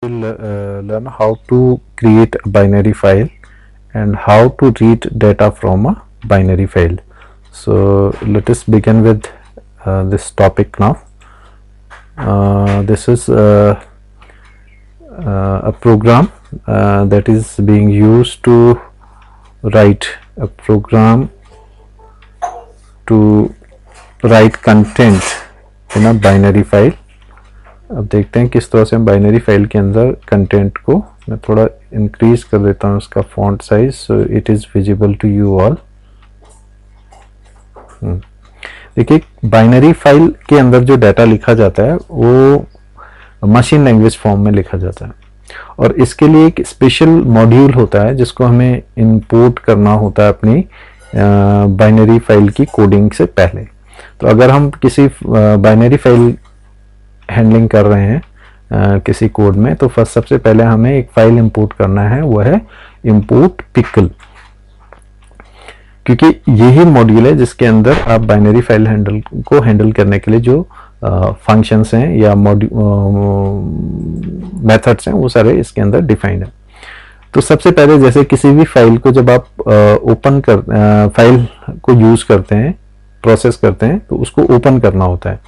We'll learn how to create a binary file and how to read data from a binary file. So let us begin with this topic now. This is a program that is being used to write a program to write content in a binary file. अब देखते हैं किस तरह से हम binary file के अंदर content को, मैं थोड़ा इंक्रीज कर देता हूँ उसका font size so it is visible to you all. देखिए बाइनरी फाइल के अंदर जो डाटा लिखा जाता है वो मशीन लैंग्वेज फॉर्म में लिखा जाता है और इसके लिए एक स्पेशल मॉड्यूल होता है जिसको हमें इंपोर्ट करना होता है अपनी बाइनरी फाइल की कोडिंग से पहले। तो अगर हम किसी बाइनरी फाइल हैंडलिंग कर रहे हैं किसी कोड में तो फर्स्ट सबसे पहले हमें एक फाइल इंपोर्ट करना है, वो है इंपोर्ट पिकल, क्योंकि यही मॉड्यूल है जिसके अंदर आप बाइनरी फाइल हैंडल करने के लिए जो फंक्शंस हैं या मेथड्स हैं वो सारे इसके अंदर डिफाइंड है। तो सबसे पहले जैसे किसी भी फाइल को जब आप फाइल को यूज करते हैं, प्रोसेस करते हैं तो उसको ओपन करना होता है।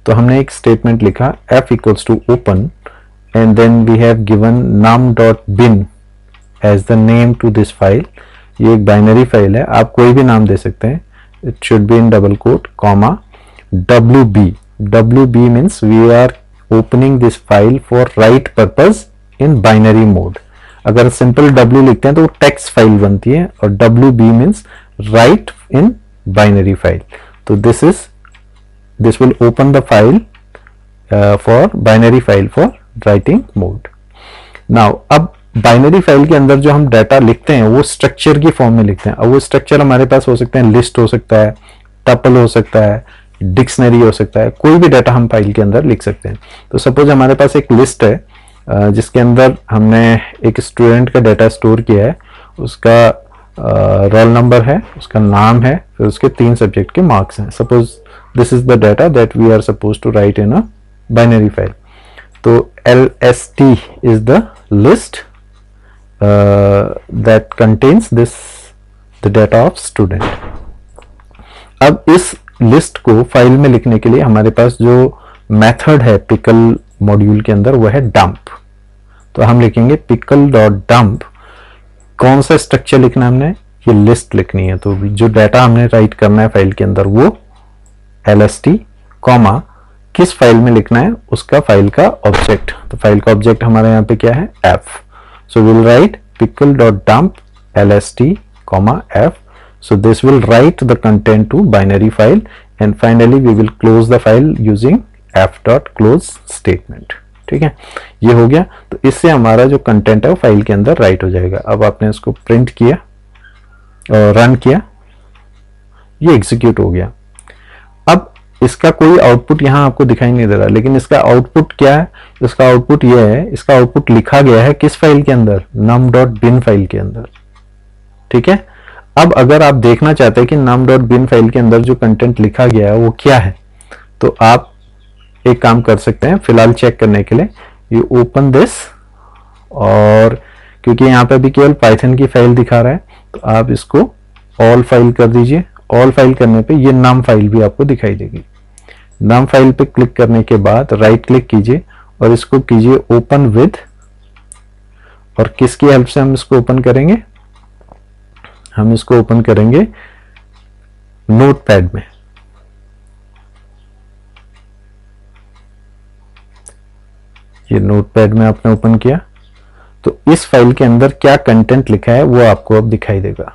तो हमने एक स्टेटमेंट लिखा f equals to open and then we have given num.bin as the name to this file. ये एक बाइनरी फाइल है, आप कोई भी नाम दे सकते हैं, it should be in double quote comma wb। wb means we are opening this file for write purpose in binary mode. अगर सिंपल w लिखते हैं तो वो टेक्स्ट फाइल बनती है और wb means right in binary file. तो this will open the file for binary file for writing mode. Now अब बाइनरी फाइल के अंदर जो हम डाटा लिखते हैं वो स्ट्रक्चर की फॉर्म में लिखते हैं। अब वो स्ट्रक्चर हमारे पास हो सकते हैं, लिस्ट हो सकता है, टपल हो सकता है, डिक्शनरी हो सकता है, कोई भी डाटा हम फाइल के अंदर लिख सकते हैं। तो सपोज हमारे पास एक लिस्ट है जिसके अंदर हमने एक स्टूडेंट का डाटा स्टोर किया है, उसका रोल नंबर है, उसका नाम है, फिर उसके 3 सब्जेक्ट के मार्क्स हैं। Suppose this is the data that we are supposed to write in a binary file. तो lst is the list that contains the data of student. अब इस लिस्ट को फाइल में लिखने के लिए हमारे पास जो मेथड है पिकल मॉड्यूल के अंदर वो है dump। तो हम लिखेंगे pickle.dump। कौन सा स्ट्रक्चर लिखना है हमने, ये लिस्ट लिखनी है। तो जो डाटा हमने राइट करना है फाइल के अंदर वो lst कॉमा किस फाइल में लिखना है उसका फाइल का ऑब्जेक्ट। तो फाइल का ऑब्जेक्ट हमारे यहाँ पे क्या है, f। So will write pickle.dump lst comma f। so this will write the content to binary file and finally we will close the file using f.close statement। ठीक है, ये हो गया। तो इससे हमारा जो कंटेंट है वो फाइल के अंदर राइट हो जाएगा। अब आपने इसको प्रिंट किया और रन किया, ये एग्जीक्यूट हो गया। अब इसका कोई आउटपुट यहाँ आपको दिखाई नहीं दे रहा, लेकिन इसका आउटपुट क्या है, इसका आउटपुट यह है, इसका आउटपुट लिखा गया है किस फाइल के अंदर, num.bin फाइल के अंदर। ठीक है, अब अगर आप देखना चाहते हैं कि num.bin फाइल के अंदर जो कंटेंट लिखा गया है वो क्या है, तो आप एक काम कर सकते हैं फिलहाल चेक करने के लिए, यू ओपन दिस, और क्योंकि यहाँ पे भी केवल पाइथन की फाइल दिखा रहा है तो आप इसको ऑल फाइल कर दीजिए। ऑल फाइल करने पे ये नम फाइल भी आपको दिखाई देगी। नम फाइल पे क्लिक करने के बाद राइट क्लिक कीजिए और इसको कीजिए ओपन विद, और किसकी हेल्प से हम इसको ओपन करेंगे, हम इसको ओपन करेंगे नोटपैड में। ये नोटपैड में आपने ओपन किया तो इस फाइल के अंदर क्या कंटेंट लिखा है वो आपको अब दिखाई देगा।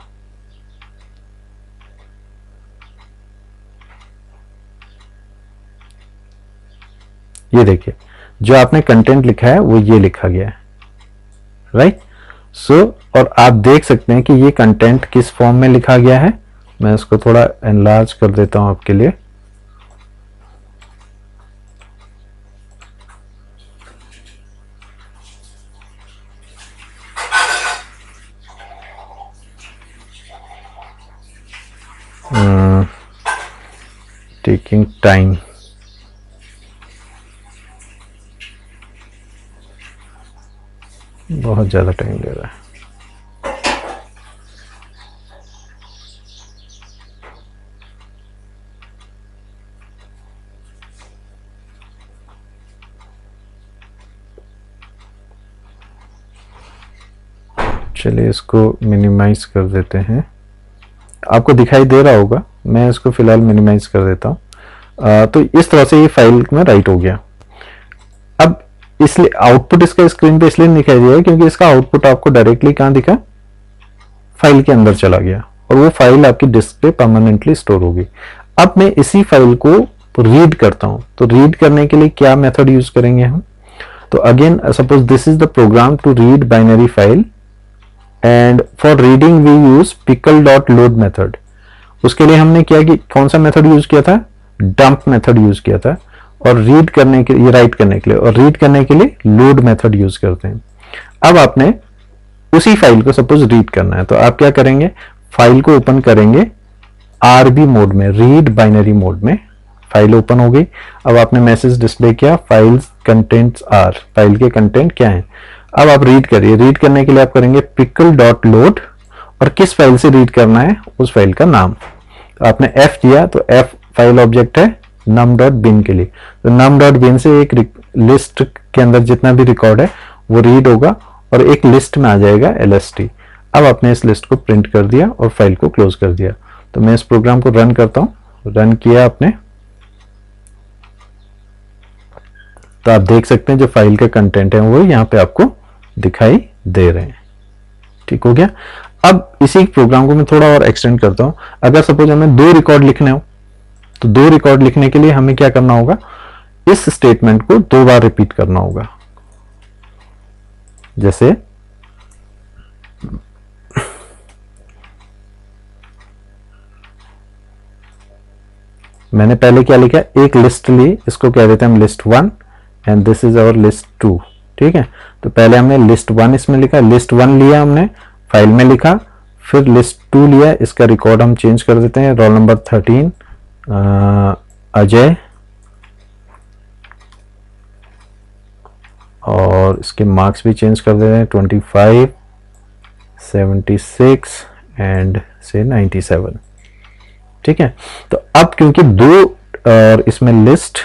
ये देखिए जो आपने कंटेंट लिखा है वो ये लिखा गया है, राइट। सो और आप देख सकते हैं कि ये कंटेंट किस फॉर्म में लिखा गया है। मैं इसको थोड़ा एनलार्ज कर देता हूं आपके लिए। Taking time. बहुत ज़्यादा टाइम ले रहा है। चलिए इसको मिनिमाइज कर देते हैं। आपको दिखाई दे रहा होगा, मैं इसको फिलहाल मिनिमाइज कर देता हूँ। तो इस तरह से ये फाइल में राइट हो गया। अब इसलिए आउटपुट इसका स्क्रीन पे इसलिए नहीं दिखाई दिया क्योंकि इसका आउटपुट आपको डायरेक्टली कहाँ दिखा, फाइल के अंदर चला गया और वो फाइल आपकी डिस्क पे परमानेंटली स्टोर होगी। अब मैं इसी फाइल को रीड करता हूँ, तो रीड करने के लिए क्या मेथड यूज करेंगे हम? तो again suppose this is the program to read binary file and for reading we use pickle.load method. उसके लिए हमने क्या कि कौन सा मेथड यूज किया था? डंप मेथड यूज किया था। और रीड करने के लिए, राइट करने के लिए, और रीड करने के लिए लोड मेथड यूज करते हैं। अब आपने उसी फाइल को सपोज रीड करना है, तो आप क्या करेंगे? फाइल को ओपन करेंगे आरबी मोड में, रीड बाइनरी मोड में। फाइल ओपन हो गई। अब आपने मैसेज डिस्प्ले किया, फाइल्स कंटेंट्स आर, फाइल के कंटेंट क्या है। अब आप रीड करिए। रीड करने के लिए आप करेंगे pickle.load और किस फाइल से रीड करना है उस फाइल का नाम। तो आपने f दिया, तो f फाइल ऑब्जेक्ट है num.bin के लिए। तो num.bin से एक लिस्ट के अंदर जितना भी रिकॉर्ड है वो रीड होगा और एक लिस्ट में आ जाएगा lst। अब आपने इस लिस्ट को प्रिंट कर दिया और फाइल को क्लोज कर दिया। तो मैं इस प्रोग्राम को रन करता हूं। रन किया आपने, तो आप देख सकते हैं जो फाइल के कंटेंट है वो यहाँ पे आपको दिखाई दे रहे हैं। ठीक हो गया। अब इसी प्रोग्राम को मैं थोड़ा और एक्सटेंड करता हूं। अगर सपोज हमें 2 रिकॉर्ड लिखने हो, तो 2 रिकॉर्ड लिखने के लिए हमें क्या करना होगा? इस स्टेटमेंट को 2 बार रिपीट करना होगा। जैसे मैंने पहले क्या लिखा? एक लिस्ट ली, इसको कह देते हैं हम list 1 and this is our list 2। ठीक है, तो पहले हमने लिस्ट 1 इसमें लिखा, लिस्ट 1 लिया हमने फाइल में लिखा, फिर लिस्ट 2 लिया, इसका रिकॉर्ड हम चेंज कर देते हैं, रोल नंबर 13 अजय, और इसके मार्क्स भी चेंज कर देते हैं 25, 76 एंड से 97। ठीक है, तो अब क्योंकि 2 और इसमें लिस्ट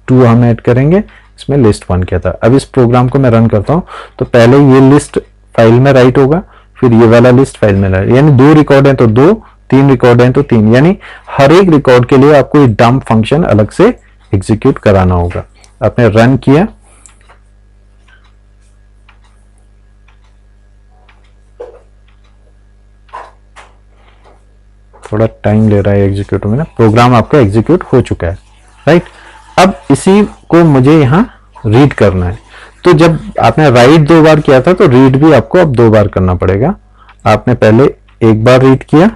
2 हम ऐड करेंगे, इसमें लिस्ट 1 क्या था। अब इस प्रोग्राम को मैं रन करता हूं, तो पहले ये लिस्ट फाइल में राइट होगा, फिर ये वाला लिस्ट फाइल में राइट, यानी 2 रिकॉर्ड हैं तो 2, 3 रिकॉर्ड हैं तो 3, यानी हर एक रिकॉर्ड के लिए आपको ये डंप फंक्शन अलग से एग्जीक्यूट कराना होगा। आपने रन किया, थोड़ा टाइम ले रहा है एग्जीक्यूट में ना, प्रोग्राम आपका एग्जीक्यूट हो चुका है। राइट, अब इसी को मुझे यहाँ रीड करना है। तो जब आपने राइट 2 बार किया था, तो रीड भी आपको अब 2 बार करना पड़ेगा। आपने पहले 1 बार रीड किया,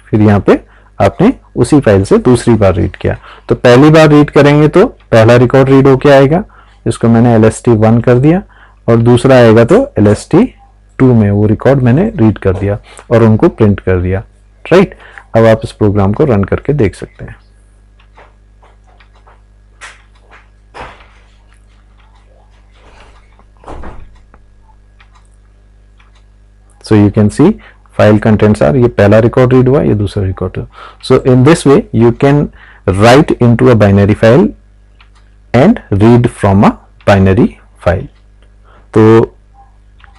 फिर यहाँ पे आपने उसी फाइल से दूसरी बार रीड किया। तो पहली बार रीड करेंगे तो पहला रिकॉर्ड रीड होके आएगा, इसको मैंने lst1 कर दिया, और दूसरा आएगा तो lst2 में वो रिकॉर्ड मैंने रीड कर दिया और उनको प्रिंट कर दिया। राइट, अब आप इस प्रोग्राम को रन करके देख सकते हैं। So you can see file contents are, ये पहला रिकॉर्ड रीड हुआ, ये दूसरा रिकॉर्ड हुआ। So in this way you can write into a binary file and read from a binary file। तो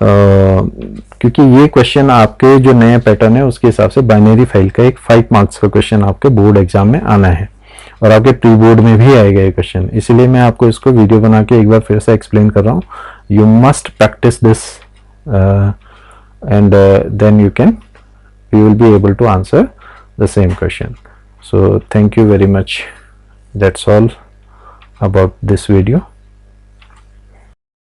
क्योंकि ये क्वेश्चन आपके जो नए पैटर्न है उसके हिसाब से बाइनरी फाइल का एक 5 मार्क्स का क्वेश्चन आपके बोर्ड एग्जाम में आना है, और आपके प्री बोर्ड में भी आएगा ये क्वेश्चन। इसीलिए मैं आपको इसको वीडियो बना के एक बार फिर से एक्सप्लेन कर रहा हूँ। You must practice this and then you will be able to answer the same question. So thank you very much. That's all about this video.